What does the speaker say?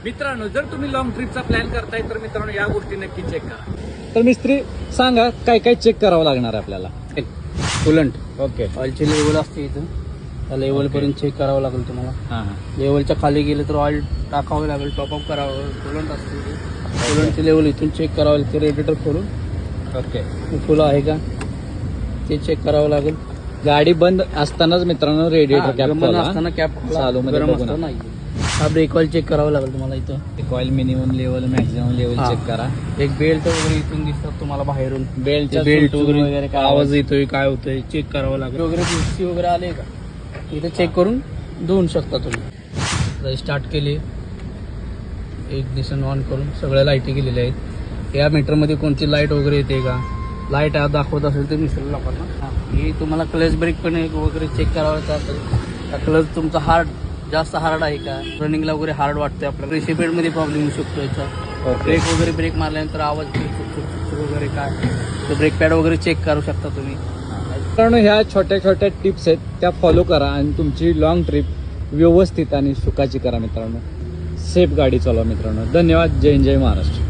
मित्रांनो, जर तुम्ही लॉंग ट्रिपचा प्लॅन करताय तर मित्रांनो या गोष्टी नक्की चेक करा. तर मिस्त्री सांगा काय काय चेक करावं लागणार आहे आपल्याला. Coolant okay. ऑइलची लेवल असते इथं, त्या लेवल पर्यंत चेक करावं लागेल तुम्हाला. हां लेवलच्या खाली गेलं तर ऑइल टाकावं लागेल, टॉपअप करावं. कुलंट असते, कुलंटची लेवल इथून चेक करावं लागते. रेडिएटर खोलून ओके. फुलं आहे का ते चेक करावं लागेल. गाडी बंद असतानाच मित्रांनो रेडिएटर कॅप गरम असताना कॅप चालू मध्ये गरम बघू असताना नका. नाही. हा ब्रेक ऑइल चेक करावं लागेल तुम्हाला इथं. Coil minimum level maximum level हां. चेक करा. एक बेल्ट वगैरे इथून दिसतात तुम्हाला बाहेरून. बेल्टच्या बेल्ट वगैरे वगैरे काय आवाज येतोय, काय होतोय चेक करावं लागेल. वगैरे पीसी वगैरे आले का इथे चेक करून धुवून शकता तुम्ही. स्टार्ट केले, इग्निशन ऑन करून सगळ्या लाईटी गेलेल्या आहेत. या मीटरमध्ये कोणती लाईट वगैरे येते का, लाईट दाखवत असेल तर मिसळू लोकांना. हे तुम्हाला क्लच ब्रेक पण वगैरे चेक करावं असेल. क्लच तुमचा जास्त हार्ड आहे का, रनिंगला वगैरे हार्ड वाटते आपल्याला. रेसिपेडमध्ये प्रॉब्लेम येऊ शकतो याचा. ब्रेक वगैरे ब्रेक मारल्यानंतर आवाज वगैरे काय, तो ब्रेक पॅड वगैरे चेक करू शकता तुम्ही. मित्रांनो, ह्या छोट्या छोट्या टिप्स आहेत त्या फॉलो करा आणि तुमची लॉंग ट्रिप व्यवस्थित आणि सुखाची करा मित्रांनो. सेफ गाडी चालवा मित्रांनो. धन्यवाद. जय हिंद, जय महाराष्ट्र.